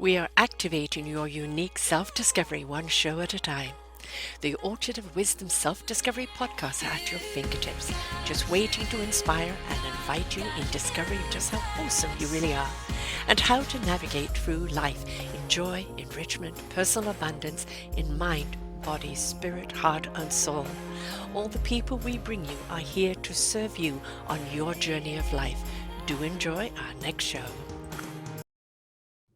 We are activating your unique self-discovery one show at a time. The Orchard of Wisdom Self-Discovery podcast are at your fingertips, just waiting to inspire and invite you in discovering just how awesome you really are and how to navigate through life in joy, enrichment, personal abundance, in mind, body, spirit, heart, and soul. All the people we bring you are here to serve you on your journey of life. Do enjoy our next show.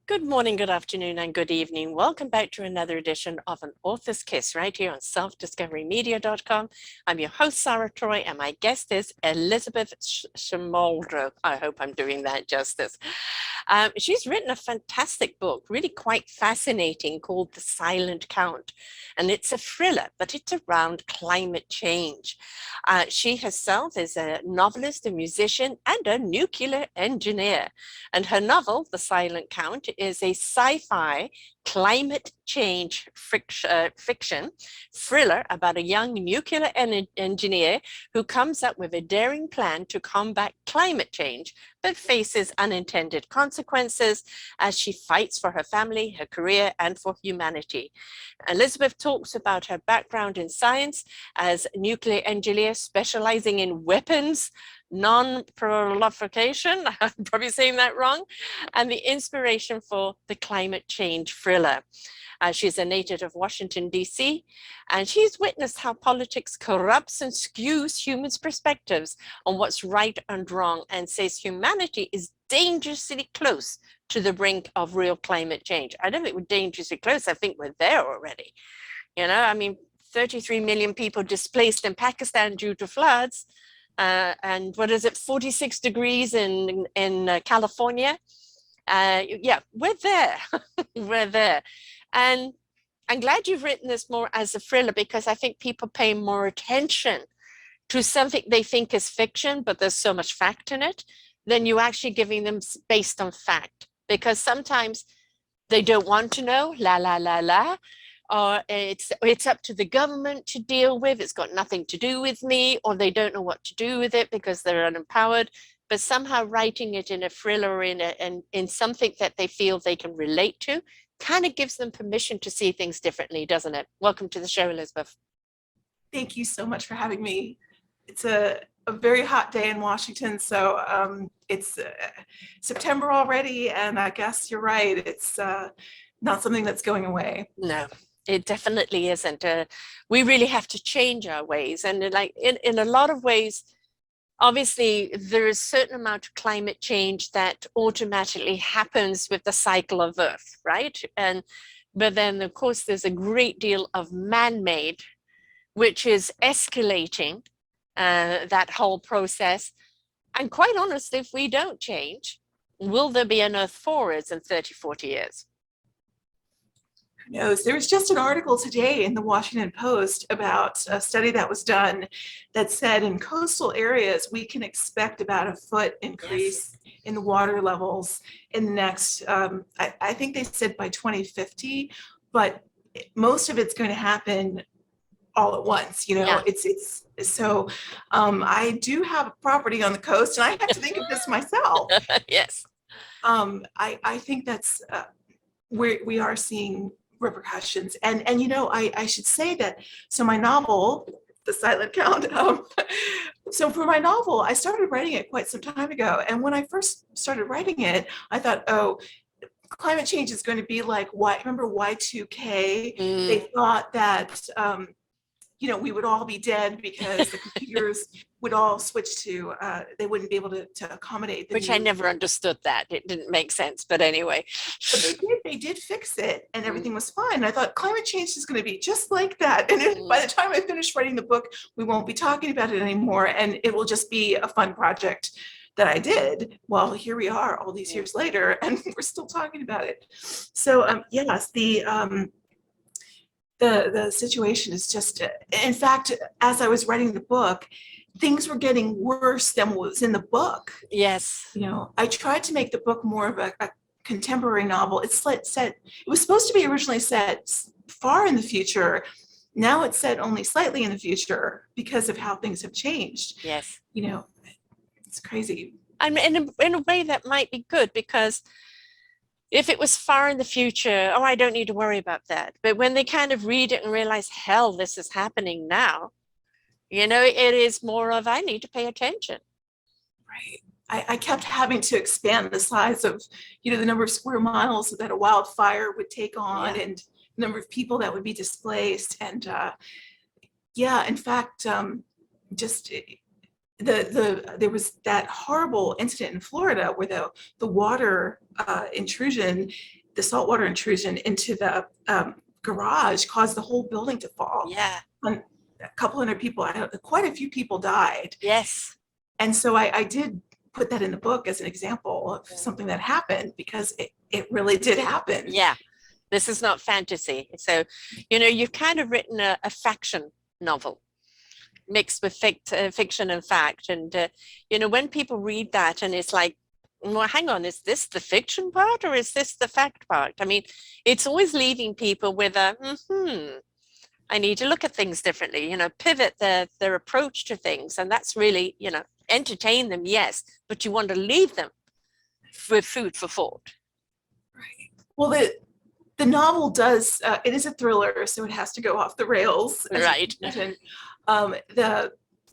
Good morning, good afternoon, and good evening. Welcome back to another edition of An Author's Kiss right here on selfdiscoverymedia.com. I'm your host, Sarah Troy, and my guest is Elizabeth Smiroldo. I hope I'm doing that justice. She's written a fantastic book, really quite fascinating, called The Silent Count. And it's a thriller, but it's around climate change. She herself is a novelist, a musician, and a nuclear engineer. And her novel, The Silent Count, is a sci-fi climate change fiction thriller about a young nuclear engineer who comes up with a daring plan to combat climate change, but faces unintended consequences as she fights for her family, her career, and for humanity. Elizabeth talks about her background in science as a nuclear engineer specializing in weapons, nonproliferation, I'm probably saying that wrong, and the inspiration for the climate change thriller. She's a native of Washington, D.C., and she's witnessed how politics corrupts and skews humans' perspectives on what's right and wrong, and says humanity is dangerously close to the brink of real climate change. I don't think we're dangerously close. I think we're there already. 33 million people displaced in Pakistan due to floods. And what is it, 46 degrees in California? Yeah, we're there. We're there. And I'm glad you've written this more as a thriller, because I think people pay more attention to something they think is fiction, but there's so much fact in it, than you actually giving them based on fact. Because sometimes they don't want to know, or it's up to the government to deal with, it's got nothing to do with me, or they don't know what to do with it because they're unempowered. But somehow writing it in a thriller or in something that they feel they can relate to kind of gives them permission to see things differently, doesn't it? Welcome to the show, Elizabeth. Thank you so much for having me. It's a very hot day in Washington, so it's September already, and I guess you're right, it's not something that's going away. No, it definitely isn't. We really have to change our ways, and like in a lot of ways, obviously there is a certain amount of climate change that automatically happens with the cycle of Earth, right? But then of course there's a great deal of man-made, which is escalating that whole process. And quite honestly, if we don't change, will there be an Earth for us in 30, 40 years? Knows. There was just an article today in the Washington Post about a study that was done that said in coastal areas we can expect about a foot increase in the water levels in the next, I think they said by 2050, but most of it's going to happen all at once. It's so I do have a property on the coast, and I have to think of this myself. Yes. I think that's we are seeing repercussions, and I should say that, so my novel, The Silent Count, so for my novel, I started writing it quite some time ago, and when I first started writing it, I thought, oh, climate change is going to be like, remember Y2K? They thought that we would all be dead because the computers would all switch to, they wouldn't be able to accommodate. Which I never understood that. It didn't make sense, but anyway. But they did fix it, and everything was fine. I thought climate change is going to be just like that. And by the time I finish writing the book, we won't be talking about it anymore, and it will just be a fun project that I did. Well, here we are all these years later, and we're still talking about it. So yes, the situation is just, in fact, as I was writing the book, things were getting worse than what was in the book. Yes. I tried to make the book more of a contemporary novel. It was supposed to be originally set far in the future. Now it's set only slightly in the future because of how things have changed. Yes. It's crazy. And in a way that might be good, because If it was far in the future, oh, I don't need to worry about that. But when they kind of read it and realize, hell, this is happening now, it is more of, I need to pay attention. Right. I kept having to expand the size of, the number of square miles that a wildfire would take on, Yeah. and the number of people that would be displaced. And yeah, in fact, just there was that horrible incident in Florida where the water intrusion, the saltwater intrusion into the garage caused the whole building to fall. Yeah. And a couple hundred people, quite a few people died. Yes. And so I did put that in the book as an example of Yeah. something that happened, because it really did happen. Yeah. This is not fantasy. So, you've kind of written a faction novel mixed with fiction and fact. And, when people read that and it's like, well, hang on, is this the fiction part or is this the fact part? I mean, it's always leaving people with a, I need to look at things differently, pivot their approach to things. And that's really, entertain them, yes, but you want to leave them with food for thought. Right. Well, the novel does, it is a thriller, so it has to go off the rails. Right.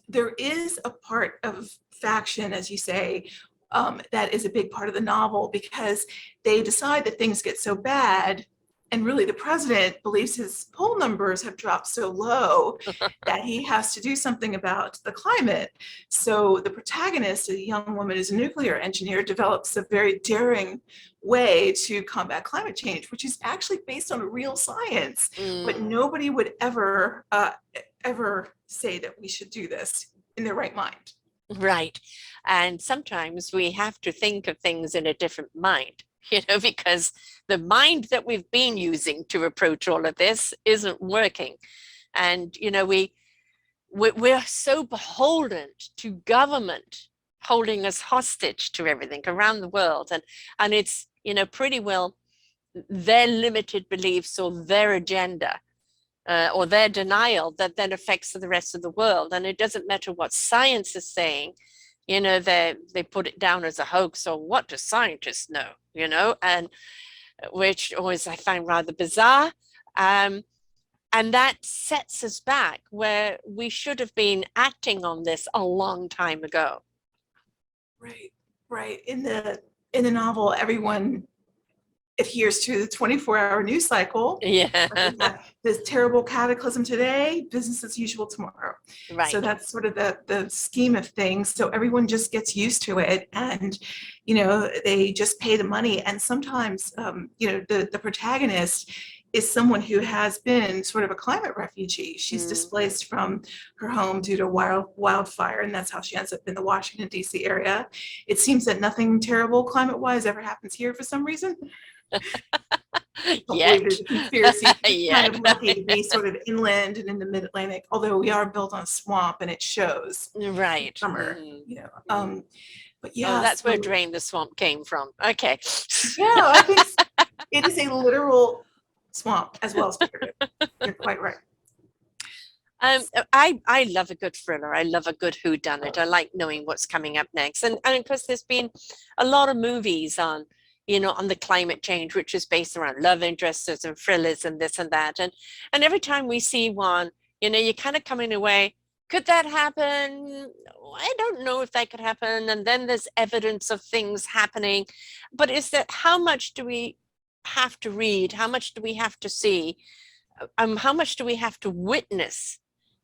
There is a part of faction, as you say, that is a big part of the novel, because they decide that things get so bad, and really the president believes his poll numbers have dropped so low that he has to do something about the climate. So the protagonist, a young woman who's a nuclear engineer, develops a very daring way to combat climate change, which is actually based on real science. But nobody would ever say that we should do this in their right mind. Right. And sometimes we have to think of things in a different mind, because the mind that we've been using to approach all of this isn't working. And, we're so beholden to government holding us hostage to everything around the world. And it's, pretty well their limited beliefs or their agenda or their denial that then affects the rest of the world. And it doesn't matter what science is saying, they put it down as a hoax, or what do scientists know, and which always I find rather bizarre. And that sets us back where we should have been acting on this a long time ago. Right. In the novel, everyone adheres to the 24-hour news cycle. Yeah. This terrible cataclysm today, business as usual tomorrow. Right. So that's sort of the scheme of things. So everyone just gets used to it, and they just pay the money. And sometimes the protagonist is someone who has been sort of a climate refugee. She's displaced from her home due to wildfire, and that's how she ends up in the Washington, D.C. area. It seems that nothing terrible climate-wise ever happens here for some reason. Yet. There's a conspiracy. Kind of lucky to be sort of inland and in the mid-Atlantic, although we are built on a swamp and it shows. Right. Summer, but yeah, that's where Drain the Swamp came from. Okay. Yeah, I think it is a literal swamp as well as figurative. You're quite right. I love a good thriller. I love a good whodunit. I like knowing what's coming up next. And of course, there's been a lot of movies on the climate change, which is based around love interests and thrillers and this and that. And every time we see one, you're kind of coming away, could that happen? I don't know if that could happen. And then there's evidence of things happening. But is that, how much do we have to read? How much do we have to see? How much do we have to witness,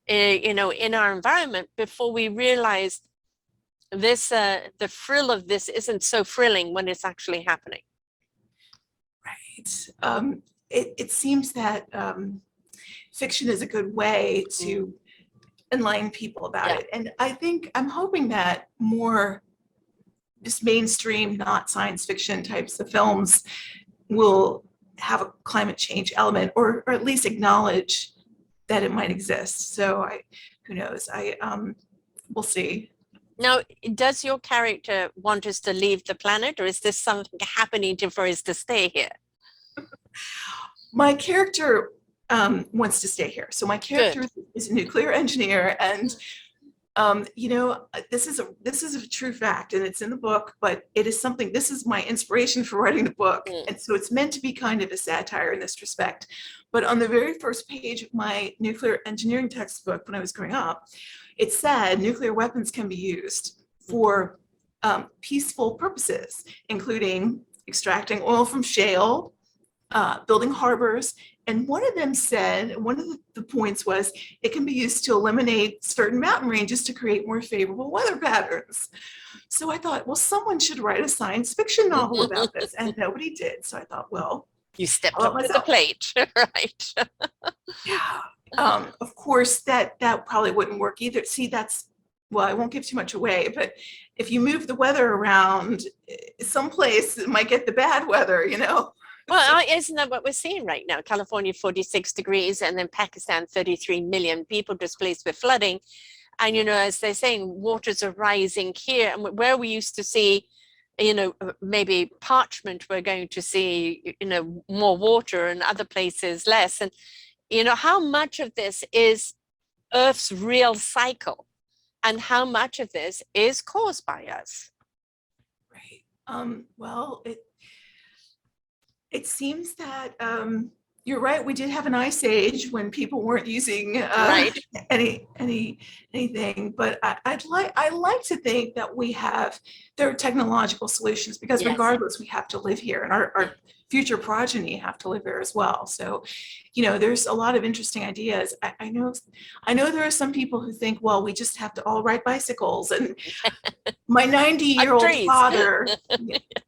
in our environment before we realize this, the thrill of this isn't so thrilling when it's actually happening? Right. It seems that fiction is a good way to enlighten people about it. And I'm hoping that more just mainstream, not science fiction types of films will have a climate change element, or at least acknowledge that it might exist. So who knows? We'll see. Now, does your character want us to leave the planet, or is this something happening for us to stay here? My character wants to stay here. So my character is a nuclear engineer, and This is a true fact, and it's in the book, but it is something, this is my inspiration for writing the book. Mm. And so it's meant to be kind of a satire in this respect. But on the very first page of my nuclear engineering textbook when I was growing up, it said nuclear weapons can be used for peaceful purposes, including extracting oil from shale, building harbors. And one of them said, one of the points was, it can be used to eliminate certain mountain ranges to create more favorable weather patterns. So I thought, well, someone should write a science fiction novel about this, and nobody did. So I thought, well, You stepped how up about to the myself? plate, right? Yeah. Of course, that probably wouldn't work either. See, well, I won't give too much away, but if you move the weather around, someplace it might get the bad weather, you know? Well, isn't that what we're seeing right now? California, 46 degrees, and then Pakistan, 33 million people displaced with flooding. And, as they're saying, waters are rising here. And where we used to see, maybe parchment, we're going to see, more water, and other places less. And, how much of this is Earth's real cycle? And how much of this is caused by us? Right. Well, it seems that you're right. We did have an ice age when people weren't using Right. anything. But I like to think that there are technological solutions, because Yes. regardless, we have to live here, and our future progeny have to live here as well. So, there's a lot of interesting ideas. I know there are some people who think, well, we just have to all ride bicycles, and my 90-year-old Trees. father,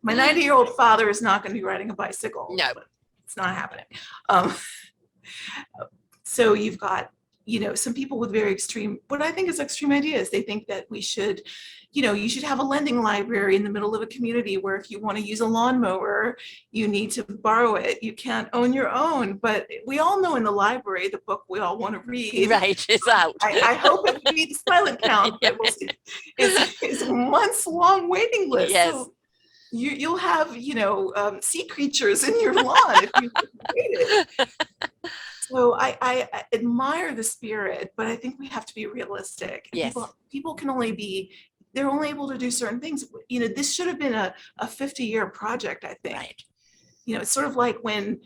my 90-year-old father is not going to be riding a bicycle. No. It's not happening. So you've got, some people with very extreme, what I think is extreme ideas. They think that we should, you should have a lending library in the middle of a community where if you want to use a lawnmower, you need to borrow it. You can't own your own. But we all know in the library, the book we all want to read. Right, it's out. I hope it will be the silent count, but we'll see. It's a months-long waiting list. Yes. So you'll have, sea creatures in your lawn if you wait it. So I admire the spirit, but I think we have to be realistic. Yes. People can they're only able to do certain things. This should have been a 50-year project, I think. Right. It's sort of like when,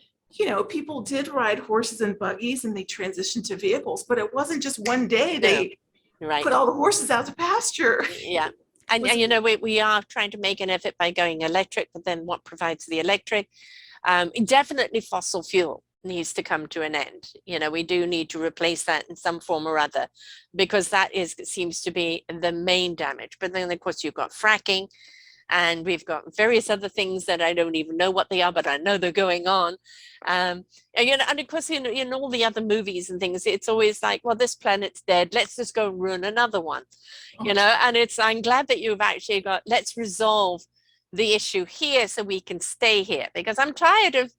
people did ride horses and buggies and they transitioned to vehicles, but it wasn't just one day they Right. put all the horses out to pasture. Yeah. And we are trying to make an effort by going electric, but then what provides the electric? Definitely fossil fuel needs to come to an end. We do need to replace that in some form or other, because that seems to be the main damage. But then, of course, you've got fracking, and we've got various other things that I don't even know what they are, but I know they're going on. And of course, in all the other movies and things, it's always like, well, this planet's dead, let's just go and ruin another one. And I'm glad that you've actually got, let's resolve the issue here so we can stay here, because I'm tired of,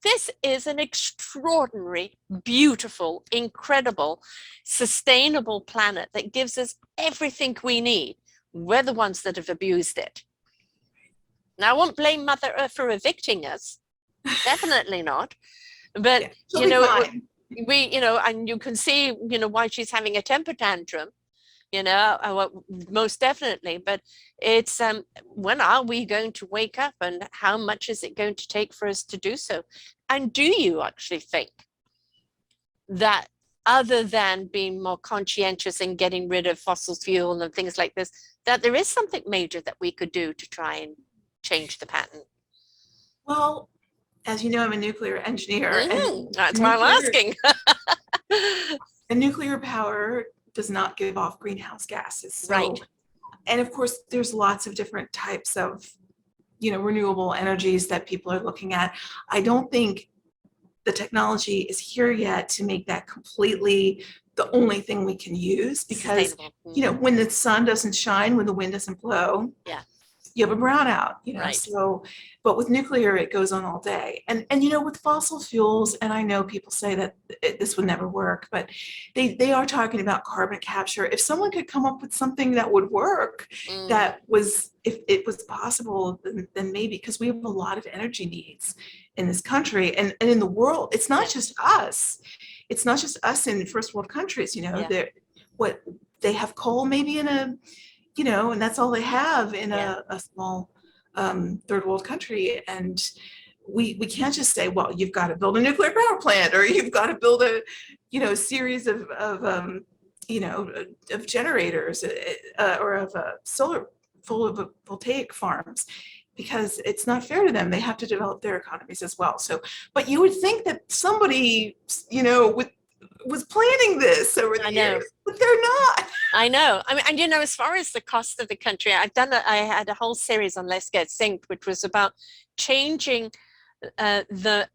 this is an extraordinary, beautiful, incredible, sustainable planet that gives us everything we need. We're the ones that have abused it. Now, I won't blame Mother Earth for evicting us. Definitely not. But, and you can see, why she's having a temper tantrum, most definitely. But it's, when are we going to wake up, and how much is it going to take for us to do so? And do you actually think that, other than being more conscientious and getting rid of fossil fuel and things like this, that there is something major that we could do to try and change the pattern? Well, as you know, I'm a nuclear engineer. And that's why I'm asking. And nuclear power does not give off greenhouse gases. So, right. And of course, there's lots of different types of, renewable energies that people are looking at. I don't think the technology is here yet to make that completely the only thing we can use, because, when the sun doesn't shine, when the wind doesn't blow, you have a brownout, right. So, but with nuclear, it goes on all day. And with fossil fuels, and I know people say that this would never work, but they are talking about carbon capture. If someone could come up with something that would work, that was, if it was possible, then maybe, because we have a lot of energy needs in this country and in the world. It's not just us. It's not just us in first world countries, they have coal maybe in a, and that's all they have in Yeah. a small third world country. And we can't just say, well, you've got to build a nuclear power plant, or you've got to build a, series of of generators, or of solar photovoltaic farms, because it's not fair to them. They have to develop their economies as well. So, but you would think that somebody, was planning this over I the know. years, but they're not. I know. I mean, and as far as the cost of the country, I had a whole series on Let's Get Synced, which was about changing the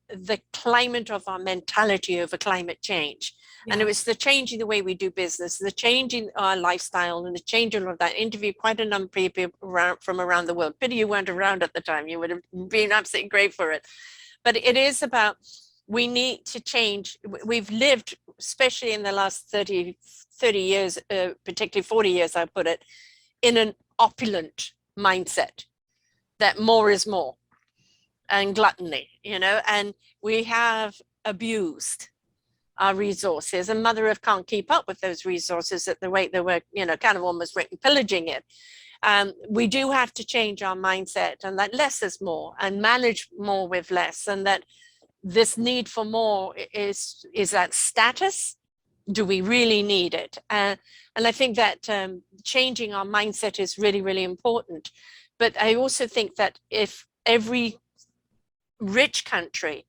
climate of our mentality over climate change. Yeah. And it was the changing the way we do business, the changing our lifestyle, and the changing of that. Interviewed quite a number of people from around the world. Pity you weren't around at the time. You would have been absolutely great for it. But it is about, we need to change. We've lived, especially in the last 30 years, particularly 40 years, I put it, in an opulent mindset that more is more, and gluttony, and we have abused our resources, and Mother Earth can't keep up with those resources at the rate that we're, kind of almost pillaging it. We do have to change our mindset, and that less is more, and manage more with less, and that this need for more is that status. Do we really need it? And I think that changing our mindset is really, really important. But I also think that if every rich country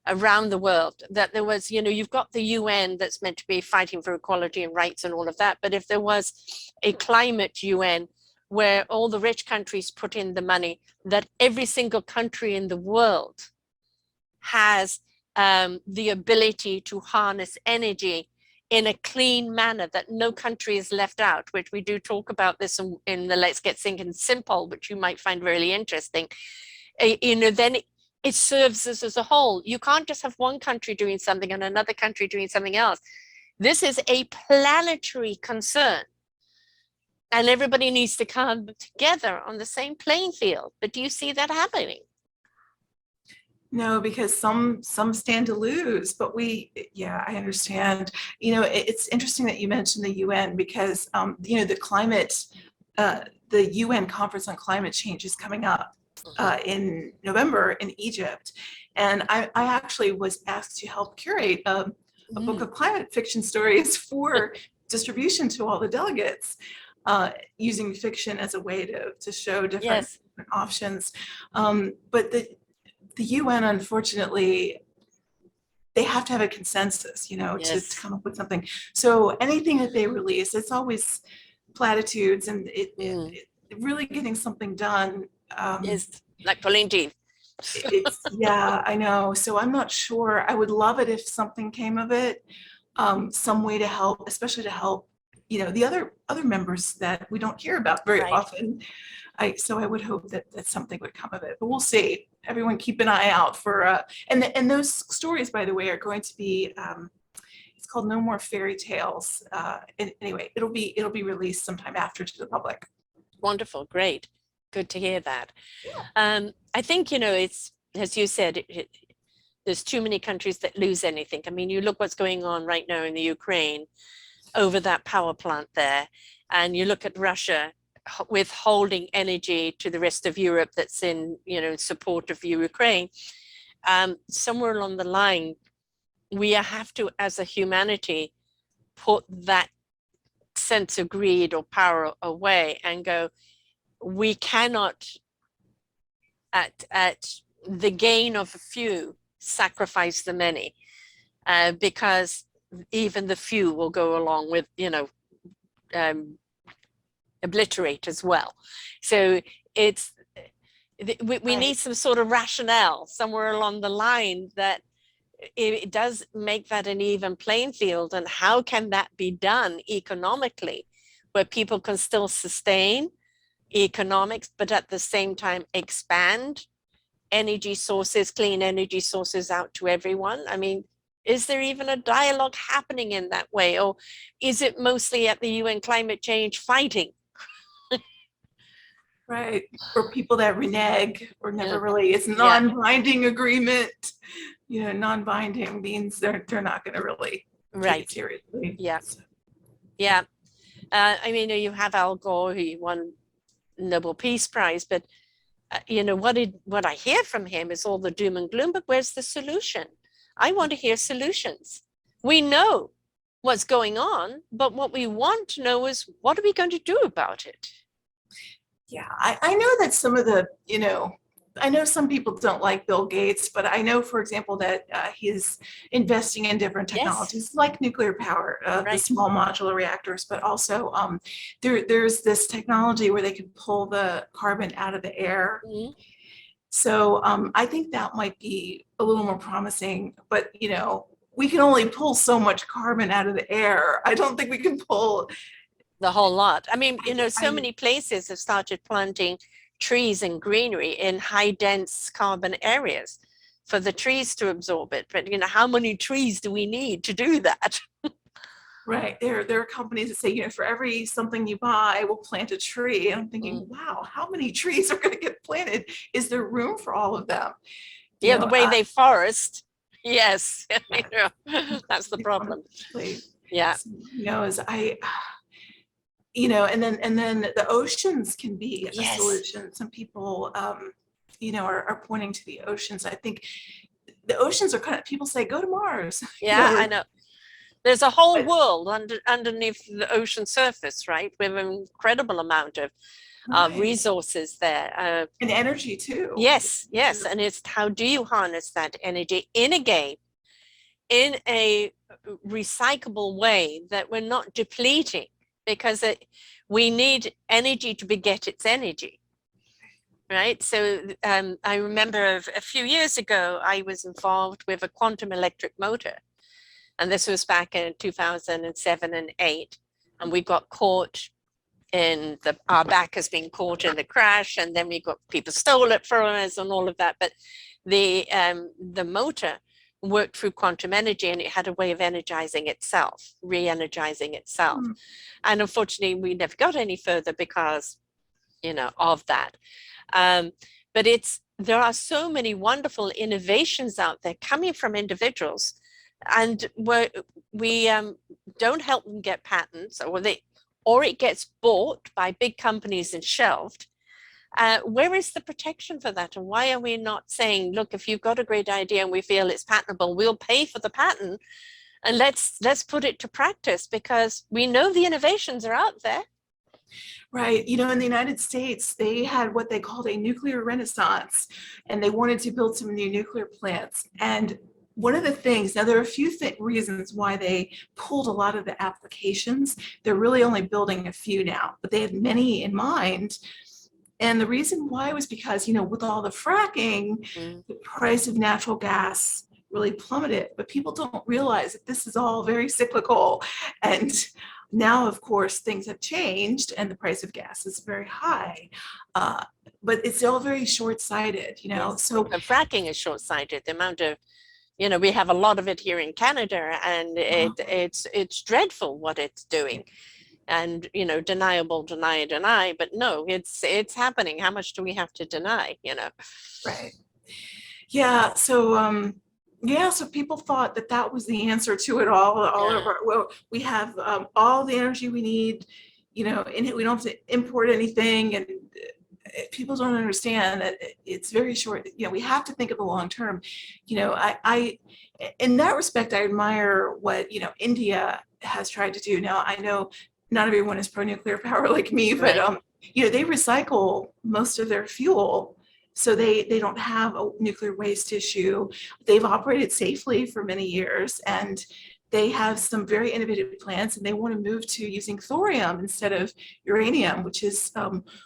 around the world, that there was, you've got the UN that's meant to be fighting for equality and rights and all of that, but if there was a climate UN where all the rich countries put in the money, that every single country in the world has the ability to harness energy in a clean manner, that no country is left out, which we do talk about this in the Let's Get Thinking Simple, which you might find really interesting. Then it serves us as a whole. You can't just have one country doing something and another country doing something else. This is a planetary concern, and everybody needs to come together on the same playing field. But do you see that happening? No, because some stand to lose, but I understand. It's interesting that you mentioned the UN, because the climate, the UN Conference on Climate Change is coming up in November in Egypt, and I actually was asked to help curate a book of climate fiction stories for distribution to all the delegates, using fiction as a way to show different options. But the UN, unfortunately, they have to have a consensus, to come up with something. So anything that they release, it's always platitudes, and it really getting something done. Is like pulling teeth. I know. So I'm not sure. I would love it if something came of it, some way to help, especially to help, the other members that we don't hear about very often. So I would hope that something would come of it, but we'll see. Everyone keep an eye out for, and those stories, by the way, are going to be, it's called No More Fairy Tales. Anyway, it'll be released sometime after to the public. Wonderful. Great. Good to hear that. I think, it's, as you said, there's too many countries that lose anything. I mean, you look what's going on right now in the Ukraine over that power plant there, and you look at Russia withholding energy to the rest of Europe that's in, support of Ukraine. Somewhere along the line, we have to, as a humanity, put that sense of greed or power away and go, we cannot, at the gain of a few, sacrifice the many, because even the few will go along with, obliterate as well. So it's, we need some sort of rationale somewhere along the line that it does make that an even playing field. And how can that be done economically, where people can still sustain economics, but at the same time expand energy sources, clean energy sources out to everyone? I mean, is there even a dialogue happening in that way? Or is it mostly at the UN climate change fighting? Right. Or people that renege or never really, it's non-binding agreement. Non-binding means they're not going to really take it seriously. Yeah. I mean, you have Al Gore, who won Nobel Peace Prize, but what I hear from him is all the doom and gloom, but where's the solution? I want to hear solutions. We know what's going on, but what we want to know is, what are we going to do about it? Yeah, I know that some of the, I know some people don't like Bill Gates, but I know, for example, that he's investing in different Yes, technologies like nuclear power, the right. small modular reactors, but also there's this technology where they can pull the carbon out of the air. Mhm. So I think that might be a little more promising, but we can only pull so much carbon out of the air. I don't think we can pull. The whole lot. I mean, so I many places have started planting trees and greenery in high dense carbon areas for the trees to absorb it. But, how many trees do we need to do that? Right. There are companies that say, for every something you buy, we'll plant a tree. And I'm thinking, Mm. wow, how many trees are going to get planted? Is there room for all of them? You Yeah, the know, way uh, they forest. Yes, yeah, that's the problem. economically, Yeah. so, as and then the oceans can be a Yes. solution. Some people, are pointing to the oceans. I think the oceans are people say, go to Mars, Yeah, I know. There's a whole but world underneath the ocean surface, right? With an incredible amount of right. resources there. And energy too. Yes, yes. And it's, how do you harness that energy in a game, in a recyclable way that we're not depleting, because we need energy to beget its energy, right? So I remember a few years ago, I was involved with a quantum electric motor, and this was back in 2007 and 8, and we got caught in our back has been caught in the crash, and then we got people stole it from us and all of that. But the motor worked through quantum energy, and it had a way of energizing itself, re-energizing itself. Hmm. And unfortunately, we never got any further because of that. Um, but there are so many wonderful innovations out there coming from individuals, and we don't help them get patents, or it gets bought by big companies and shelved. Where is the protection for that? And why are we not saying, look, if you've got a great idea and we feel it's patentable, we'll pay for the patent, and let's put it to practice, because we know the innovations are out there. Right. In the United States, they had what they called a nuclear renaissance, and they wanted to build some new nuclear plants. And one of the things, now there are a few reasons why they pulled a lot of the applications. They're really only building a few now, but they had many in mind. And the reason why was because, with all the fracking, Mm. the price of natural gas really plummeted. But people don't realize that this is all very cyclical. And now, of course, things have changed and the price of gas is very high. But it's all very short-sighted, Yes. So And fracking is short-sighted. The amount of, we have a lot of it here in Canada, and it's dreadful what it's doing. And deniable, deny, but no, it's happening. How much do we have to deny? right. Yeah. So people thought that that was the answer to it all Yeah, of our, well, we have all the energy we need, and we don't have to import anything. And people don't understand that it's very short. We have to think of the long term. I in that respect, I admire what, India has tried to do. Now, I know not everyone is pro-nuclear power like me, but right. they recycle most of their fuel, so they don't have a nuclear waste issue. They've operated safely for many years, and they have some very innovative plants, and they want to move to using thorium instead of uranium, which is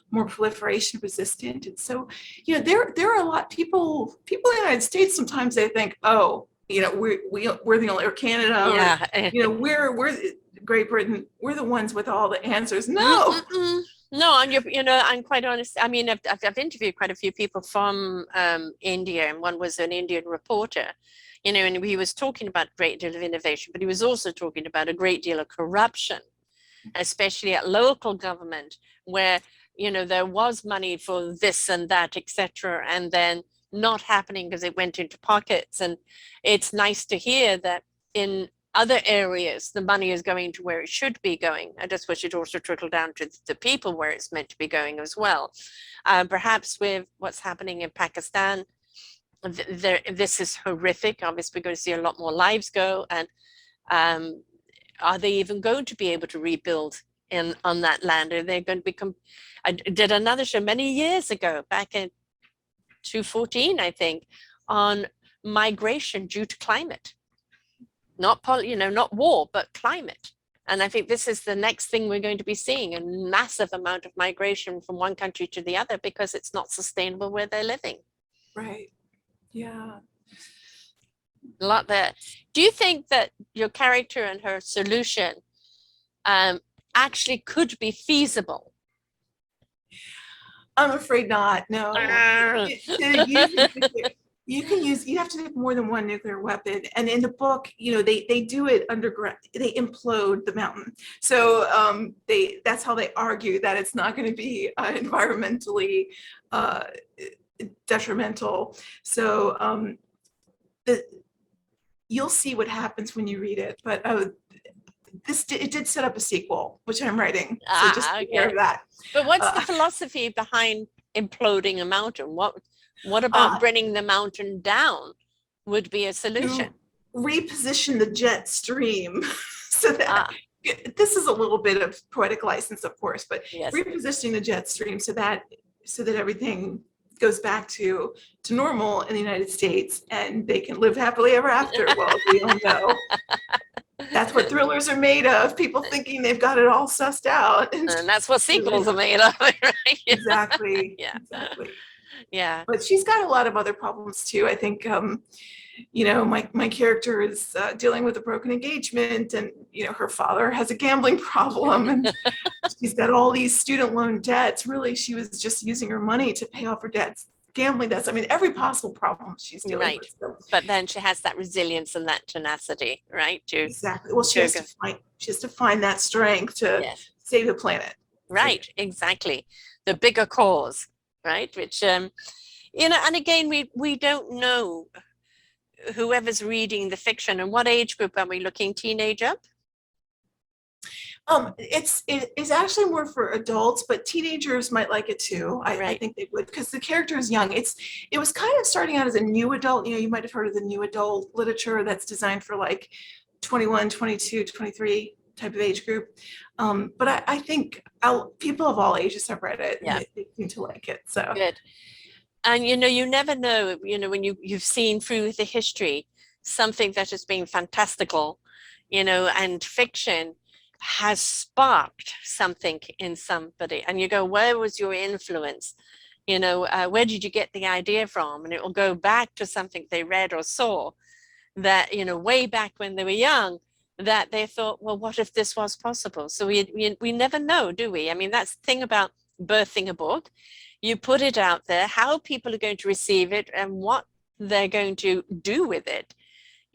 more proliferation resistant. And so, there are a lot people in the United States, sometimes they think, oh, we're the only, or Canada, or Yeah. we're Great Britain, we're the ones with all the answers. No. Mm-mm-mm. No, and I'm quite honest. I mean, I've interviewed quite a few people from India, and one was an Indian reporter, and he was talking about a great deal of innovation, but he was also talking about a great deal of corruption, especially at local government, where there was money for this and that, etc., and then not happening because it went into pockets. And it's nice to hear that in other areas, the money is going to where it should be going. I just wish it also trickled down to the people where it's meant to be going as well. Perhaps with what's happening in Pakistan, this is horrific. Obviously, we're going to see a lot more lives go. And are they even going to be able to rebuild on that land? Are they going to become? I did another show many years ago, back in 2014, I think, on migration due to climate. Not not war, but climate. And I think this is the next thing we're going to be seeing, a massive amount of migration from one country to the other because it's not sustainable where they're living. Right. Yeah. A lot there. Do you think that your character and her solution actually could be feasible? I'm afraid not. No. You have to have more than one nuclear weapon. And in the book, they do it underground. They implode the mountain. So that's how they argue that it's not going to be environmentally detrimental. So you'll see what happens when you read it. But it did set up a sequel, which I'm writing. So just be aware of that. But what's the philosophy behind imploding a mountain? What about bringing the mountain down would be a solution? Reposition the jet stream so that this is a little bit of poetic license, of course, but yes, repositioning the jet stream so that everything goes back to normal in the United States and they can live happily ever after. Well, we all know that's what thrillers are made of. People thinking they've got it all sussed out. And that's what sequels are made of, right? Exactly. Yeah. Exactly. Yeah. But she's got a lot of other problems too. I think, my character is dealing with a broken engagement, and, her father has a gambling problem, and she's got all these student loan debts. Really, she was just using her money to pay off her debts, gambling debts. I mean, every possible problem she's dealing with. So. But then she has that resilience and that tenacity, right? Exactly. Well, she has to find that strength to save the planet. Right. Exactly. The bigger cause. Right, which and again, we don't know, whoever's reading the fiction, and what age group are we looking? Teenage up? It's actually more for adults, but teenagers might like it too. I think they would, because the character is young. It was kind of starting out as a new adult. You might have heard of the new adult literature that's designed for like 21, 22, 23 type of age group. But I think people of all ages have read it. Yeah. And they seem to like it. So good. And you never know, when you've seen through the history something that has been fantastical, and fiction has sparked something in somebody, and you go, where was your influence? Where did you get the idea from? And it will go back to something they read or saw that, way back when they were young, that they thought, well, what if this was possible? So we never know, do we? I mean, that's the thing about birthing a book. You put it out there, how people are going to receive it and what they're going to do with it.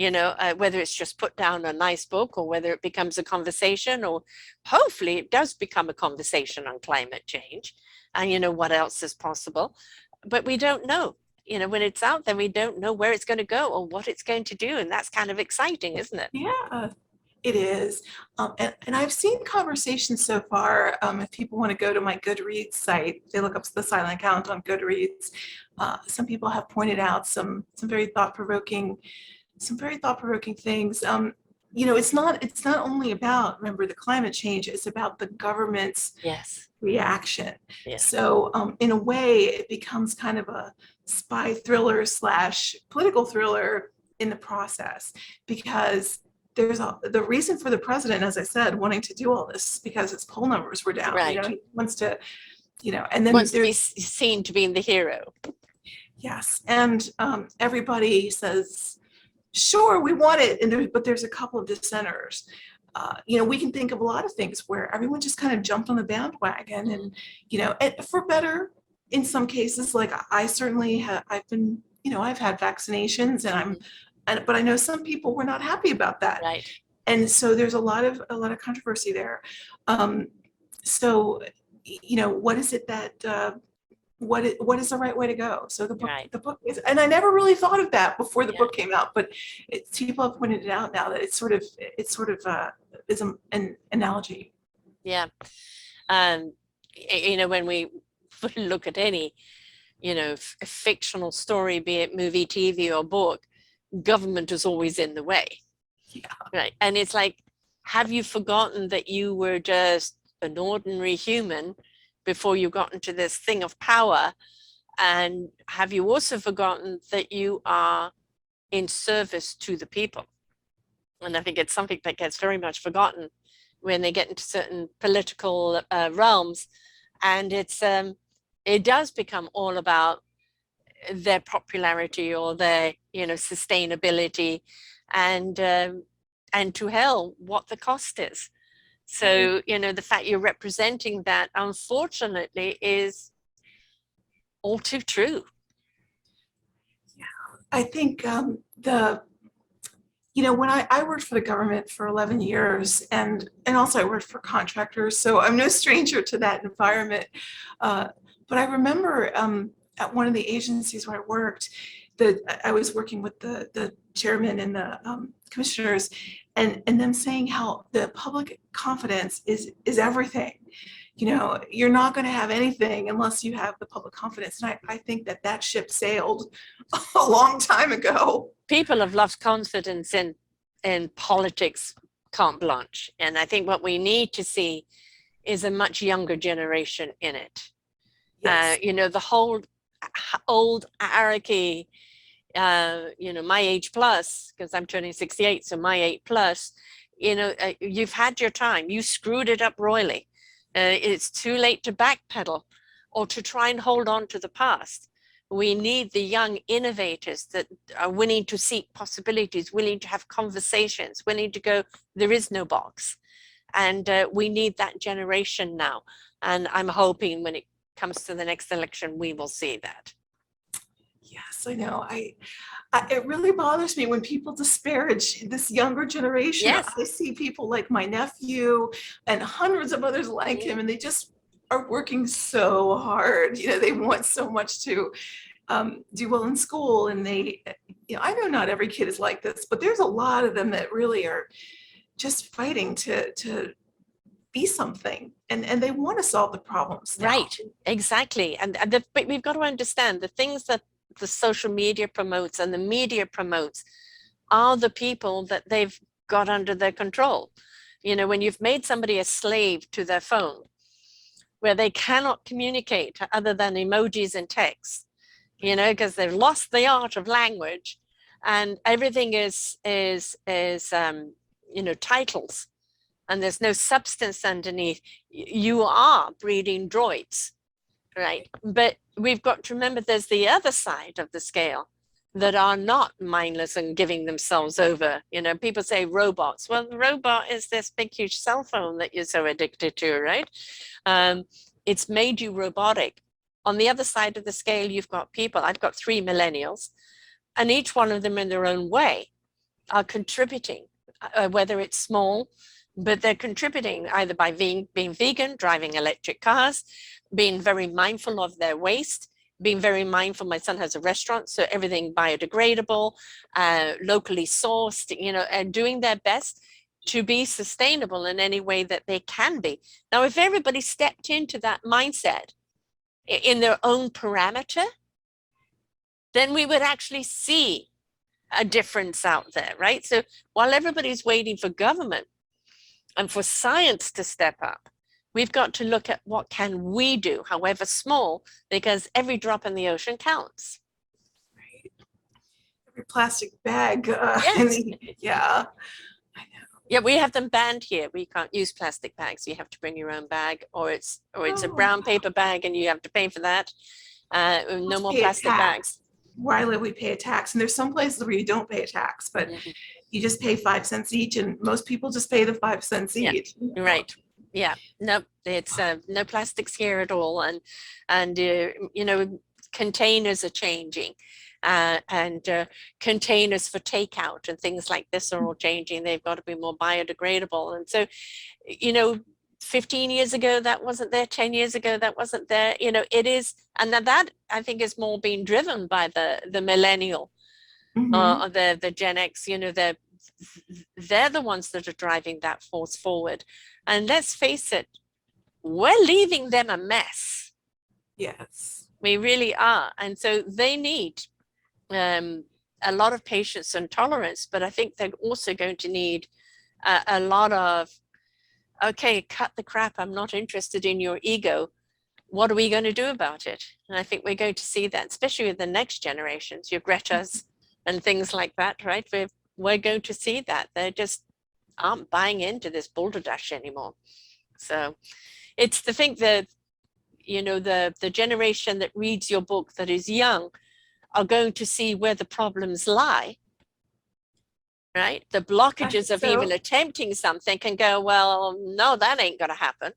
Whether it's just put down a nice book, or whether it becomes a conversation, or hopefully it does become a conversation on climate change and what else is possible. But we don't know. When it's out there, we don't know where it's going to go or what it's going to do. And that's kind of exciting, isn't it? Yeah. It is. And I've seen conversations so far. If people want to go to my Goodreads site, they look up the silent count on Goodreads. Some people have pointed out some very thought-provoking things. It's not only about, remember, the climate change, it's about the government's reaction. Yes. So in a way, it becomes kind of a spy thriller / political thriller in the process, because there's the reason for the president, as I said, wanting to do all this, because his poll numbers were down. Right. He wants to, and then wants to be seen to being the hero. Yes, and everybody says, sure, we want it, but there's a couple of dissenters. We can think of a lot of things where everyone just kind of jumped on the bandwagon, and for better in some cases. Like I certainly have. I've had vaccinations, but I know some people were not happy about that. Right. And so there's a lot of controversy there. So, what is it that what is the right way to go. So Right. the book is, and I never really thought of that before the Yeah. book came out, but people have pointed it out now that it's sort of is an analogy. Yeah. Um, when we look at any, fictional story, be it movie, TV, or book, government is always in the way. Yeah. Right. And it's like, have you forgotten that you were just an ordinary human before you got into this thing of power? And have you also forgotten that you are in service to the people? And I think it's something that gets very much forgotten when they get into certain political realms. And it does become all about their popularity or their, sustainability, and to hell what the cost is. So, the fact you're representing that, unfortunately, is all too true. Yeah. I think when I worked for the government for 11 years, and also I worked for contractors, so I'm no stranger to that environment. But I remember at one of the agencies where I worked, I was working with the chairman and the commissioners, and them saying how the public confidence is everything. You're not going to have anything unless you have the public confidence. And I think that ship sailed a long time ago. People have lost confidence in politics carte blanche. And I think what we need to see is a much younger generation in it. Yes. The whole old hierarchy, my age plus, because I'm turning 68, so my age plus, you've had your time. You screwed it up royally. It's too late to backpedal or to try and hold on to the past. We need the young innovators that are willing to seek possibilities, willing to have conversations, willing to go, there is no box. And we need that generation now. And I'm hoping when it comes to the next election, we will see that. Yes, I know. It really bothers me when people disparage this younger generation. Yes. I see people like my nephew and hundreds of others like him, and they just are working so hard. They want so much to do well in school, and I know not every kid is like this, but there's a lot of them that really are just fighting to be something, and they want to solve the problems now. Right, exactly. But we've got to understand the things that the social media promotes and the media promotes are the people that they've got under their control. When you've made somebody a slave to their phone, where they cannot communicate other than emojis and text, because they've lost the art of language, and everything is titles, and there's no substance underneath. You are breeding droids. Right. But we've got to remember there's the other side of the scale that are not mindless and giving themselves over. People say robots. Well, the robot is this big, huge cell phone that you're so addicted to, right? It's made you robotic. On the other side of the scale, you've got people. I've got 3 millennials, and each one of them in their own way are contributing, whether it's small, but they're contributing either by being vegan, driving electric cars, being very mindful of their waste, being very mindful. My son has a restaurant, so everything biodegradable, locally sourced, and doing their best to be sustainable in any way that they can be. Now, if everybody stepped into that mindset in their own parameter, then we would actually see a difference out there, right? So while everybody's waiting for government and for science to step up, we've got to look at what can we do, however small, because every drop in the ocean counts. Right. Every plastic bag. Yes. Yeah. I know. Yeah, we have them banned here. We can't use plastic bags. You have to bring your own bag, or it's a brown paper bag, and you have to pay for that. No more plastic bags. Where I live, we pay a tax, and there's some places where you don't pay a tax, but you just pay 5 cents each, and most people just pay the 5 cents each. Right. Yeah. No, it's no plastics here at all, and containers are changing, and containers for takeout and things like this are all changing. They've got to be more biodegradable, and so 15 years ago that wasn't there, 10 years ago that wasn't there. It is, and that I think is more being driven by the millennial or the Gen X. They're the ones that are driving that force forward. And let's face it, we're leaving them a mess. Yes. We really are. And so they need a lot of patience and tolerance, but I think they're also going to need a lot of, okay, cut the crap. I'm not interested in your ego. What are we going to do about it? And I think we're going to see that, especially with the next generations, your Gretas and things like that, right? We're going to see that. They just aren't buying into this balderdash anymore. So it's to think that, the generation that reads your book that is young are going to see where the problems lie, right? The blockages of even attempting something can go, well, no, that ain't going to happen.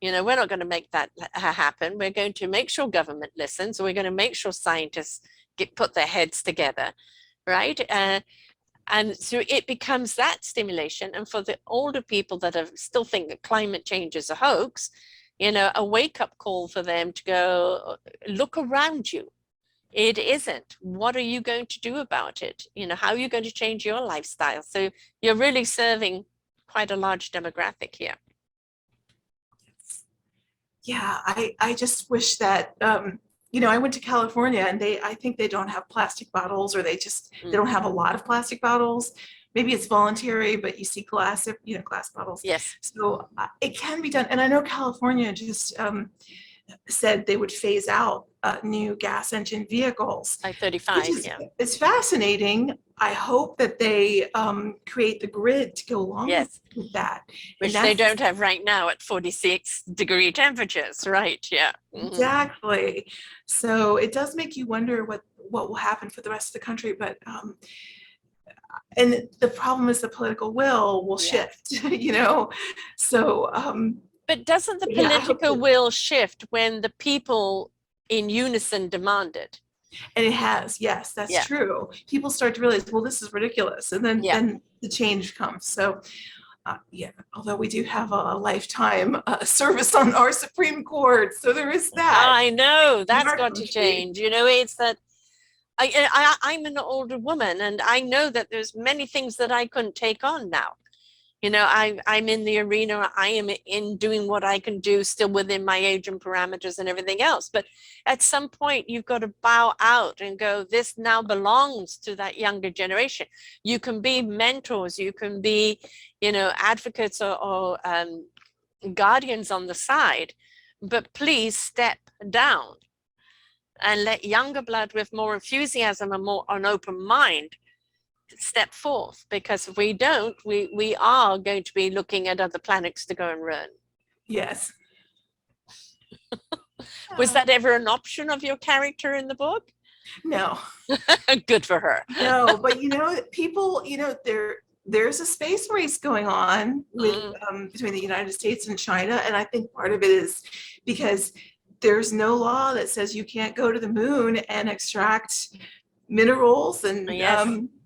We're not going to make that happen. We're going to make sure government listens. We're going to make sure scientists put their heads together, right? And so it becomes that stimulation. And for the older people that still think that climate change is a hoax, a wake-up call for them to go, look around you. It isn't. What are you going to do about it? How are you going to change your lifestyle? So you're really serving quite a large demographic here. Yeah, I just wish that, I went to California and I think they don't have plastic bottles, or they don't have a lot of plastic bottles. Maybe it's voluntary, but you see glass bottles. Yes. So it can be done. And I know California just said they would phase out new gas engine vehicles. By 35, yeah. It's fascinating. I hope that they create the grid to go along with that. Which they don't have right now at 46-degree temperatures, right? Yeah. Exactly. So it does make you wonder what will happen for the rest of the country, but and the problem is the political will shift, so but doesn't the political will shift when the people in unison demand it? And it has, yes, that's true. People start to realize, well, this is ridiculous, and then the change comes. So although we do have a lifetime service on our Supreme Court, so there is that. I know that's got to change. It's that I'm an older woman, and I know that there's many things that I couldn't take on now. I'm in the arena. I am in doing what I can do, still within my age and parameters and everything else. But at some point, you've got to bow out and go, this now belongs to that younger generation. You can be mentors. You can be, advocates or guardians on the side. But please step down and let younger blood with more enthusiasm and more an open mind step forth, because if we don't, we are going to be looking at other planets to go and run. Yes. Was that ever an option of your character in the book? No. Good for her. No, but people, there's a space race going on with between the United States and China, and I think part of it is because there's no law that says you can't go to the moon and extract minerals and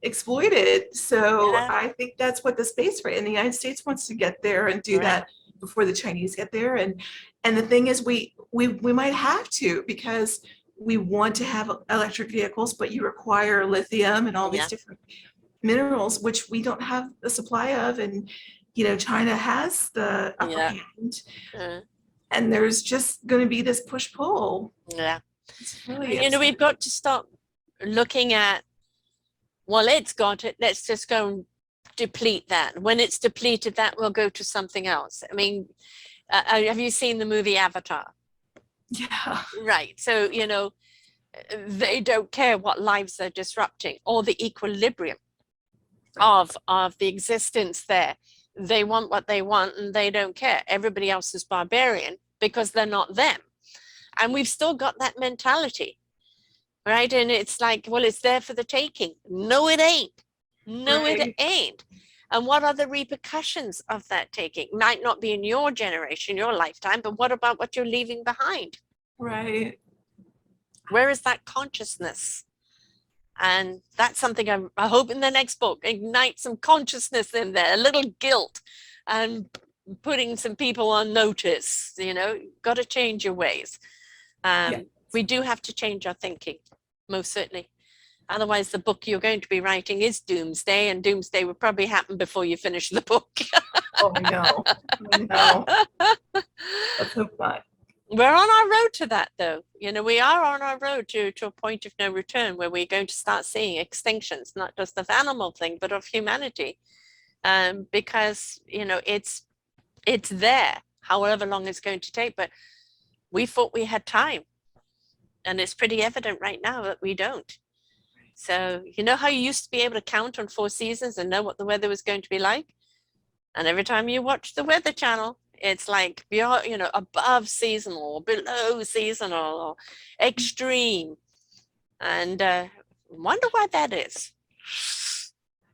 exploit it. So I think that's what the space race, and the United States wants to get there and do that before the Chinese get there. And the thing is, we might have to, because we want to have electric vehicles, but you require lithium and all these different minerals, which we don't have the supply of. And China has the upper hand. And there's just going to be this push-pull. Yeah. Really we've got to stop looking at, well, it's got it, let's just go and deplete that. When it's depleted, that will go to something else. I mean, have you seen the movie Avatar? Yeah. Right. So, they don't care what lives they're disrupting or the equilibrium of the existence there. They want what they want and they don't care. Everybody else is barbarian because they're not them. And we've still got that mentality, right? And it's like, well, it's there for the taking. No, it ain't. No, it ain't. And what are the repercussions of that taking? Might not be in your generation, your lifetime, but what about what you're leaving behind? Right. Where is that consciousness? And that's something I hope in the next book, ignite some consciousness in there, a little guilt, and putting some people on notice, got to change your ways. Yeah. We do have to change our thinking, most certainly. Otherwise, the book you're going to be writing is doomsday, and doomsday will probably happen before you finish the book. Oh, I know. I know. Let's hope not. We're on our road to that, though. We are on our road to a point of no return where we're going to start seeing extinctions, not just of animal thing, but of humanity. Because, it's there, however long it's going to take. But we thought we had time. And it's pretty evident right now that we don't. So, how you used to be able to count on 4 seasons and know what the weather was going to be like? And every time you watch the Weather Channel, it's like, above seasonal or below seasonal or extreme. And wonder why that is.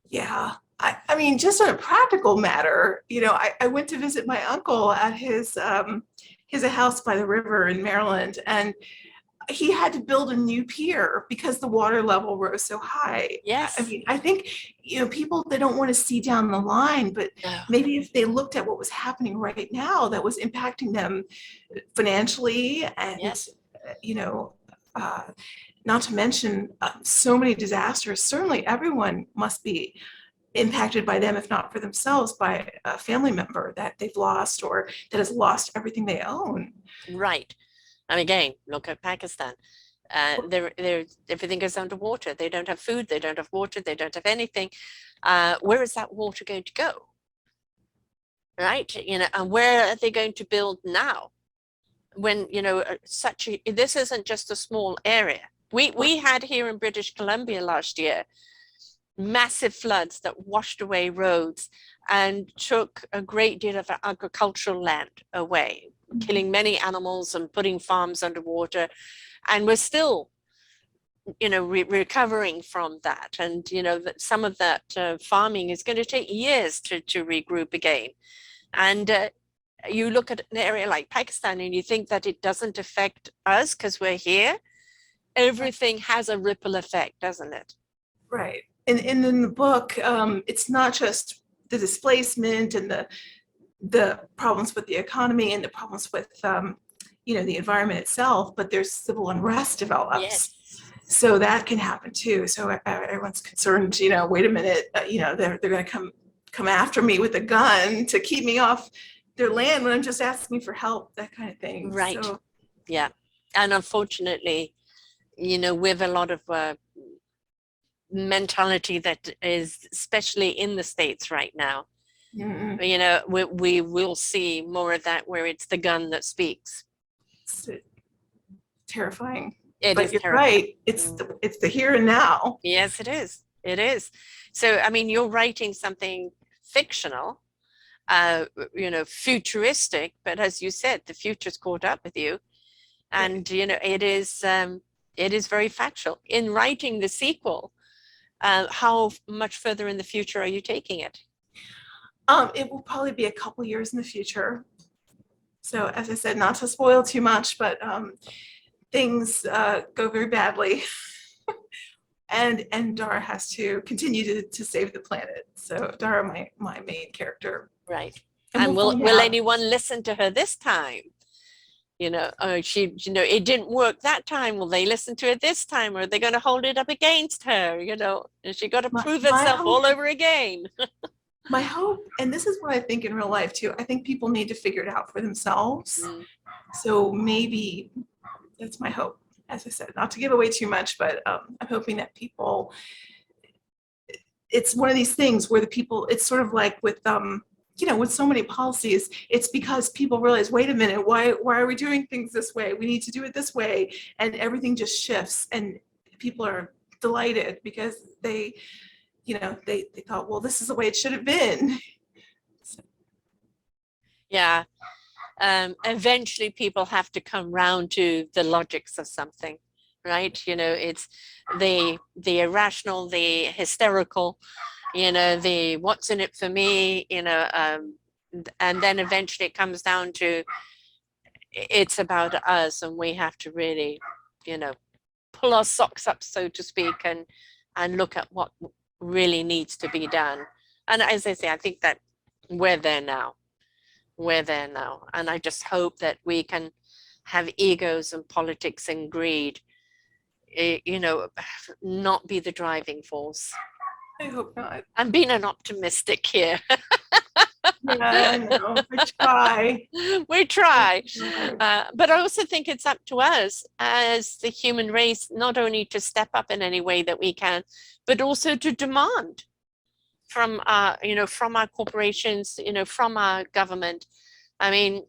Yeah. I mean, just on a practical matter, I went to visit my uncle at his a house by the river in Maryland, and he had to build a new pier because the water level rose so high. Yes. I mean, I think, people, they don't want to see down the line, but No. maybe if they looked at what was happening right now that was impacting them financially and, Yes. Not to mention so many disasters, certainly everyone must be impacted by them, if not for themselves, by a family member that they've lost or that has lost everything they own. Right. And again, look at Pakistan. Everything goes underwater. They don't have food, they don't have water, they don't have anything. Where is that water going to go? Right? And where are they going to build now? When, this isn't just a small area. We had here in British Columbia last year massive floods that washed away roads and took a great deal of agricultural land away, killing many animals and putting farms underwater. And we're still, recovering from that. And, that some of that farming is going to take years to regroup again. And you look at an area like Pakistan and you think that it doesn't affect us because we're here. Everything has a ripple effect, doesn't it? Right. And in the book, it's not just the displacement and the problems with the economy and the problems with, the environment itself, but there's civil unrest develops. Yes. So that can happen too. So everyone's concerned, wait a minute, they're going to come after me with a gun to keep me off their land when I'm just asking for help, that kind of thing. Right. So, yeah. And unfortunately, with a lot of mentality that is especially in the States right now, we will see more of that where it's the gun that speaks. It's terrifying. But you're terrifying. Right. It's the here and now. Yes, it is. It is. So, I mean, you're writing something fictional, futuristic, but as you said, the future's caught up with you. And, it is very factual. In writing the sequel, how much further in the future are you taking it? It will probably be a couple years in the future. So as I said, not to spoil too much, but things go very badly. and Dara has to continue to save the planet. So Dara, my main character. Right. And will anyone listen to her this time? It didn't work that time. Will they listen to it this time? Or are they going to hold it up against her? And she got to prove herself all over again. My hope, and this is what I think in real life too, I think people need to figure it out for themselves. So maybe that's my hope. As I said, not to give away too much, but I'm hoping that people, it's one of these things where it's sort of like with with so many policies, it's because people realize, wait a minute, why are we doing things this way? We need to do it this way. And everything just shifts and people are delighted because they thought, well, this is the way it should have been. So. Yeah. Eventually people have to come round to the logics of something, right? It's the irrational, the hysterical, the what's in it for me, and then eventually it comes down to it's about us and we have to really, pull our socks up, so to speak, and look at what really needs to be done. And as I say, I think that we're there now. we're there now. And I just hope that we can have egos and politics and greed, not be the driving force. I hope not. I'm being an optimistic here. Yeah, I know. I try. We try. Hard. But I also think it's up to us as the human race, not only to step up in any way that we can, but also to demand from from our corporations, from our government. I mean,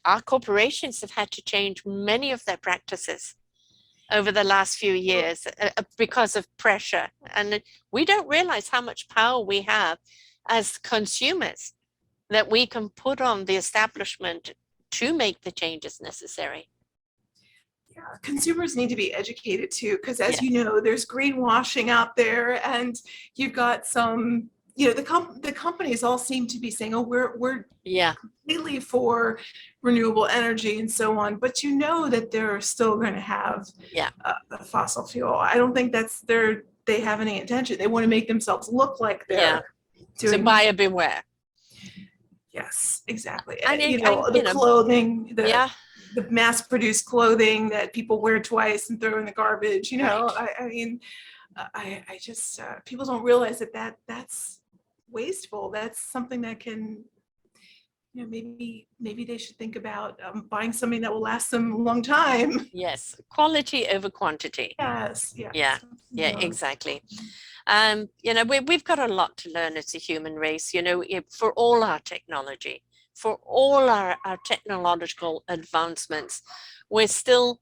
our corporations have had to change many of their practices over the last few years because of pressure. And we don't realize how much power we have as consumers that we can put on the establishment to make the changes necessary. Yeah, consumers need to be educated too, because as Yeah. you know, there's greenwashing out there, and you've got some, the companies all seem to be saying, oh, we're Yeah. completely for renewable energy and so on, but you know that they're still going to have Yeah. a fossil fuel. I don't think they have any intention. They want to make themselves look like they're So doing. buyer beware. Yes, exactly. And The clothing, yeah. the mass-produced clothing that people wear twice and throw in the garbage. Right. I mean, I just people don't realize that's wasteful. That's something that can, maybe they should think about buying something that will last them a long time. Yes. Quality over quantity. Yes. Yeah. Exactly. We've got a lot to learn as a human race, for all our technology, for all our technological advancements. We're still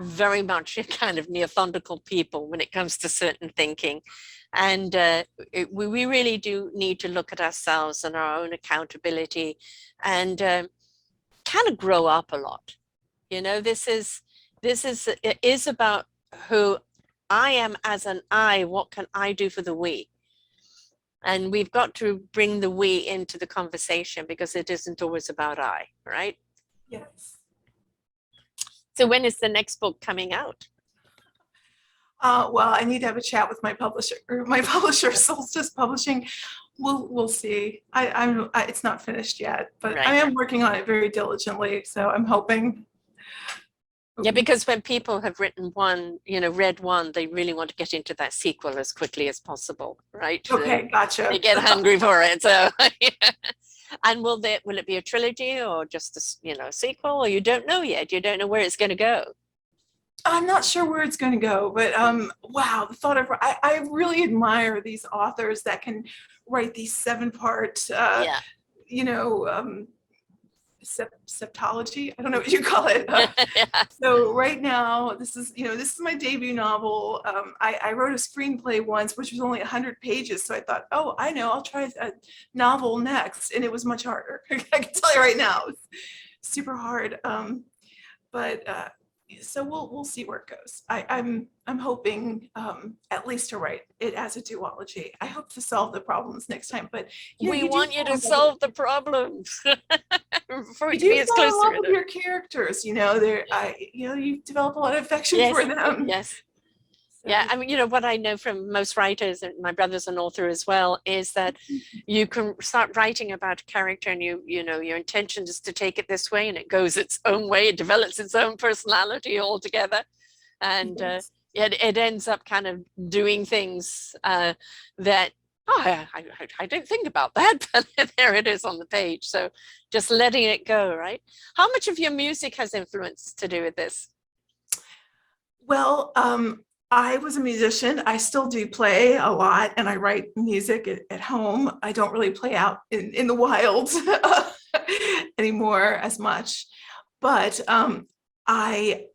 very much a kind of Neanderthal people when it comes to certain thinking. And we really do need to look at ourselves and our own accountability and kind of grow up a lot. It is about who I am as an I. What can I do for the we? And we've got to bring the we into the conversation, because it isn't always about I, right? Yes. So when is the next book coming out? Well, I need to have a chat with my publisher, Solstice Publishing. We'll see. It's not finished yet, but Right. I am working on it very diligently. So I'm hoping. Yeah, because when people have written one, read one, they really want to get into that sequel as quickly as possible, right? Okay, gotcha. They get hungry for it. So, and will it be a trilogy or just a sequel? Or you don't know yet? You don't know where it's going to go. I'm not sure where it's going to go, but wow, the thought of I really admire these authors that can write these 7-part, septology. I don't know what you call it. So right now, this is my debut novel. I wrote a screenplay once, which was only 100 pages. So I thought, oh, I know, I'll try a novel next, and it was much harder. I can tell you right now, it's super hard. So we'll see where it goes. I'm hoping at least to write it as a duology. I hope to solve the problems next time. But we want you to solve the problems. For you to be as close fall in love to with your characters. You develop a lot of affection for them. Yes. Yeah, I mean, what I know from most writers, and my brother's an author as well, is that you can start writing about a character and your intention is to take it this way, and it goes its own way, it develops its own personality altogether. And it ends up kind of doing things that, I don't think about that, but there it is on the page. So just letting it go, right? How much of your music has influence to do with this? Well, I was a musician. I still do play a lot, and I write music at home. I don't really play out in the wild anymore as much. But I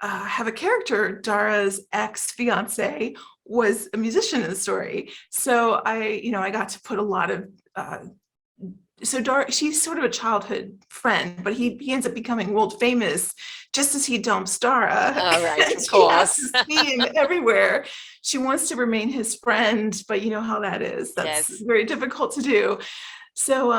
have a character. Dara's ex-fiance was a musician in the story. So I got to put a lot of so Dara, she's sort of a childhood friend, but he ends up becoming world famous just as he dumps Dara. All right, of She course. has to see him everywhere. She wants to remain his friend, but you know how that is. That's very difficult to do. So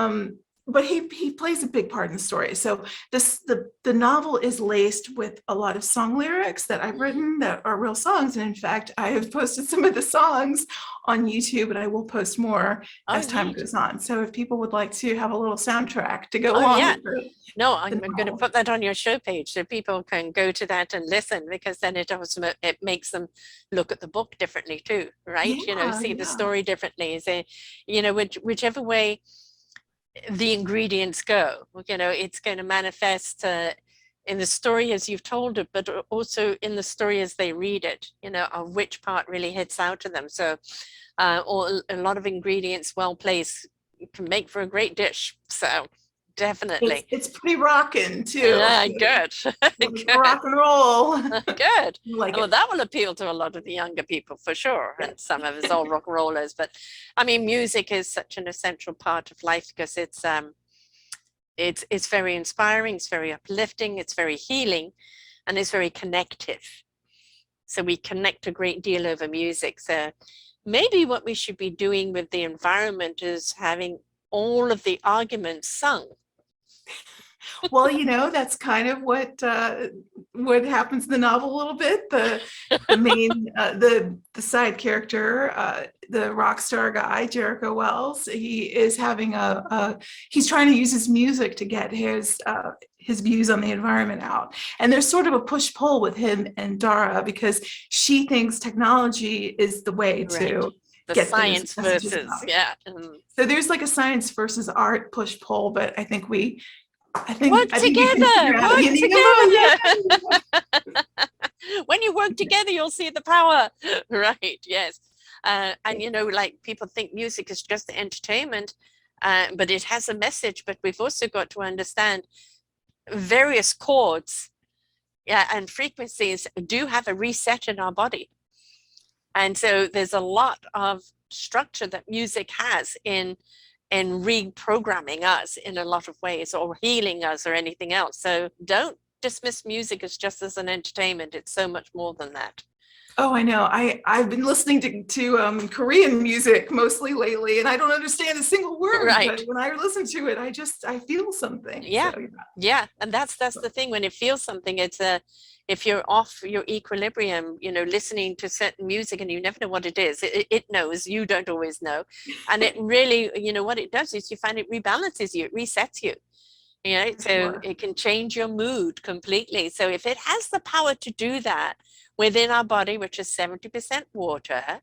but he plays a big part in the story. So the novel is laced with a lot of song lyrics that I've written that are real songs. And in fact, I have posted some of the songs on YouTube, and I will post more Oh, as time neat. goes on. So if people would like to have a little soundtrack to go Oh, along yeah. with No, the I'm going to novel. put that on your show page so people can go to that and listen, because then it also it makes them look at the book differently too, right? You know, Yeah, see the yeah. story differently. Say, you know, whichever way the ingredients go, you know, it's going to manifest in the story as you've told it, but also in the story as they read it, you know, of which part really hits out to them. So, or a lot of ingredients well placed can make for a great dish. So, definitely. It's pretty rocking too. Good. Rock Good. and roll. Good. Like Well, it. that will appeal to a lot of the younger people for sure, Yeah. and some of us all rock and rollers. But I mean, music is such an essential part of life because it's very inspiring, it's very uplifting, it's very healing, and it's very connective. So we connect a great deal over music. So maybe what we should be doing with the environment is having all of the arguments sung. Well, you know, that's kind of what happens in the novel a little bit. The main the side character, the rock star guy, Jericho Wells, he is having he's trying to use his music to get his views on the environment out. And there's sort of a push-pull with him and Dara because she thinks technology is the way Right. to The get those science messages versus, out. yeah. So there's like a science versus art push-pull, but I think Work I think you can together, figure out work you need them both. together. Yeah. When you work together, you'll see the power. Right, yes. And you know, like people think music is just entertainment, but it has a message. But we've also got to understand various chords, yeah, and frequencies do have a reset in our body. And so there's a lot of structure that music has in reprogramming us in a lot of ways, or healing us, or anything else. So don't dismiss music as just as an entertainment. It's so much more than that. Oh, I know. I've been listening to Korean music mostly lately, and I don't understand a single word. But Right. when I listen to it, I feel something. So Yeah. Yeah. And that's the thing. When it feels something, it's a if you're off your equilibrium, you know, listening to certain music and you never know what it is, it knows, you don't always know. And it really, you know, what it does is you find it rebalances you, it resets you. You know, for so sure. it can change your mood completely. So if it has the power to do that within our body, which is 70% water,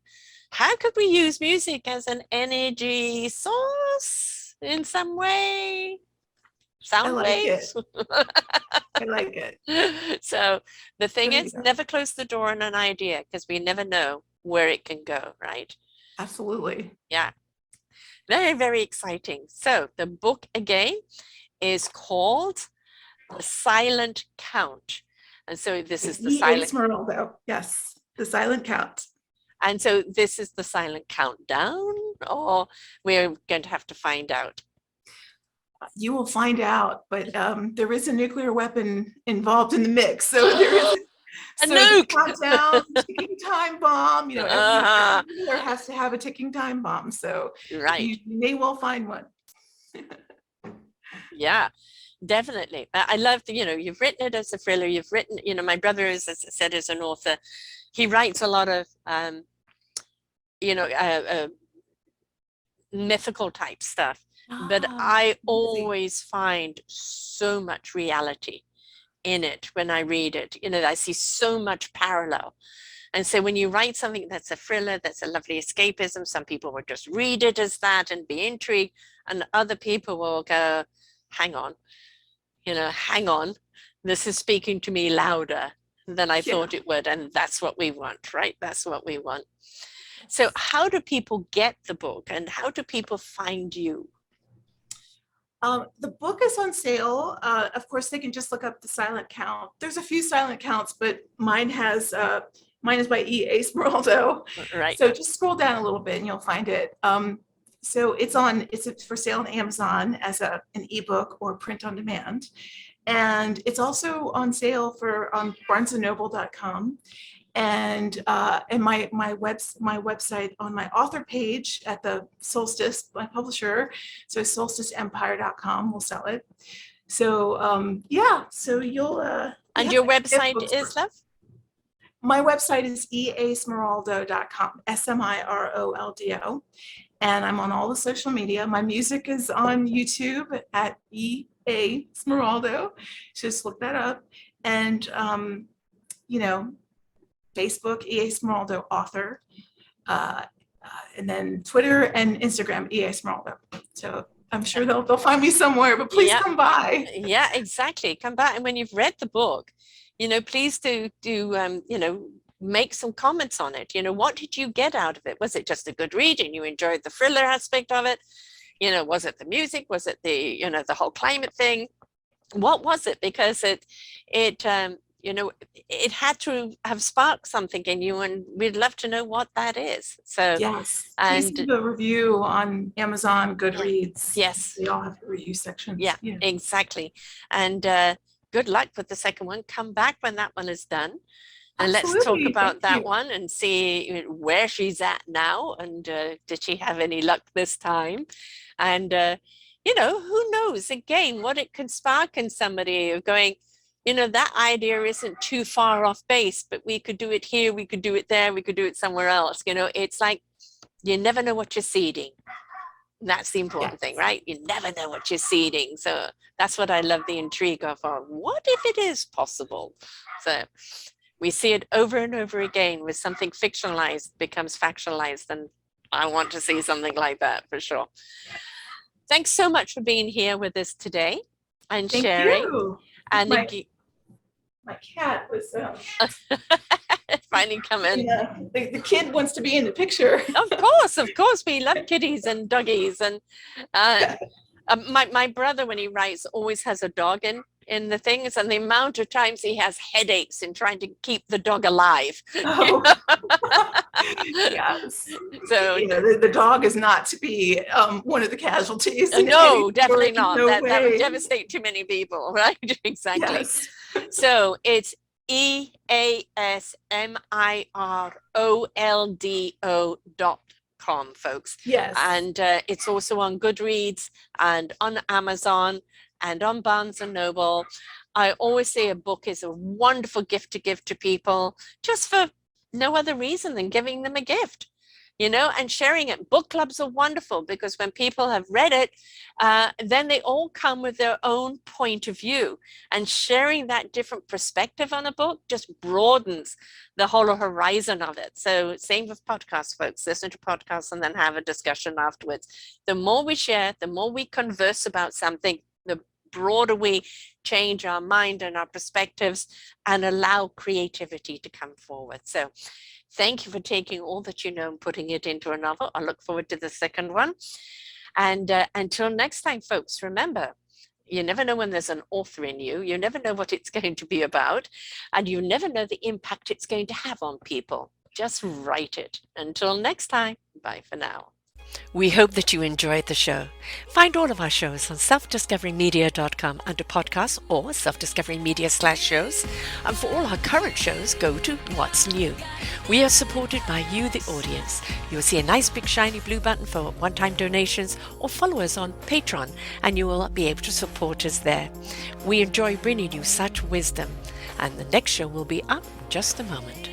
how could we use music as an energy source in some way? I Sound like it. waves? I like it. So the thing There you is, go. never close the door on an idea because we never know where it can go, right? Absolutely. Yeah, very, very exciting. So the book again is called The Silent Count. And so this is the E.A. silent, Smiroldo. Yes, the silent count. and so this is the silent countdown, or we're going to have to find out. You will find out, but there is a nuclear weapon involved in the mix. So there is A so the nuke. countdown, ticking time bomb, you know, Uh, every war has to have a ticking time bomb. So right. you may well find one. Yeah, definitely. I love the, you know, you've written it as a thriller. You've written, you know, my brother is, as I said, is an author. He writes a lot of, you know, mythical type stuff. But Ah, I amazing. always find so much reality in it when I read it. You know, I see so much parallel. And so when you write something that's a thriller, that's a lovely escapism, some people will just read it as that and be intrigued, and other people will go, hang on, you know, hang on, this is speaking to me louder than I Yeah. thought it would. And that's what we want, right? That's what we want. So how do people get the book and how do people find you? The book is on sale. Of course, they can just look up the silent count. There's a few silent counts, but mine is by E.A. Smiraldo. Right. So just scroll down a little bit and you'll find it. So it's for sale on Amazon as an ebook or print on demand. And it's also on sale for on barnesandnoble.com. And my website on my author page at the Solstice, my publisher, so solsticeempire.com will sell it. So yeah, so you'll And yeah, your get website books is, for- love? My website is easmiroldo.com, Smiroldo, and I'm on all the social media. My music is on YouTube at EA Smiroldo. Just look that up. And you know, Facebook, EA Smiroldo author, and then Twitter and Instagram, EA Smiroldo. So I'm sure they'll find me somewhere, but please come by. Yeah, exactly. Come back. And when you've read the book, please do make some comments on it. What did you get out of it? Was it just a good read and you enjoyed the thriller aspect of it? Was it the music? Was it the whole climate thing? What was it? Because it had to have sparked something in you, and we'd love to know what that is. So yes, please leave a review on Amazon, Goodreads. Yes, they all have review sections. Yeah, exactly. And good luck with the second one. Come back when that one is done. And Absolutely. Let's talk about Thank that you. one and see where she's at now, and did she have any luck this time? And who knows, again, what it could spark in somebody of going, that idea isn't too far off base, but we could do it here, we could do it there, we could do it somewhere else. It's like you never know what you're seeding. That's the important thing, right? You never know what you're seeding. So that's what I love the intrigue of. What if it is possible? So we see it over and over again with something fictionalized becomes factualized, and I want to see something like that for sure. Thanks so much for being here with us today and sharing. You. And my cat was finally coming. Yeah, the kid wants to be in the picture. Of course, we love kitties and doggies. And my brother, when he writes, always has a dog in the things, and the amount of times he has headaches in trying to keep the dog alive. Oh. Yes. So the dog is not to be one of the casualties. No, definitely not. No that would devastate too many people, right? Exactly. Yes. So it's EASMIROLDO.com, folks. Yes. And it's also on Goodreads and on Amazon and on Barnes and Noble. I always say a book is a wonderful gift to give to people, just for no other reason than giving them a gift, and sharing it. Book clubs are wonderful because when people have read it, then they all come with their own point of view, and sharing that different perspective on a book just broadens the whole horizon of it. So same with podcasts, folks. Listen to podcasts and then have a discussion afterwards. The more we share, the more we converse about something, the broader we change our mind and our perspectives and allow creativity to come forward. So thank you for taking all that you know and putting it into a novel. I look forward to the second one. And until next time, folks, remember, you never know when there's an author in you. You never know what it's going to be about. And you never know the impact it's going to have on people. Just write it. Until next time, bye for now. We hope that you enjoyed the show. Find all of our shows on selfdiscoverymedia.com under podcasts or selfdiscoverymedia/shows. And for all our current shows, go to What's New. We are supported by you, the audience. You'll see a nice big shiny blue button for one-time donations, or follow us on Patreon and you will be able to support us there. We enjoy bringing you such wisdom. And the next show will be up in just a moment.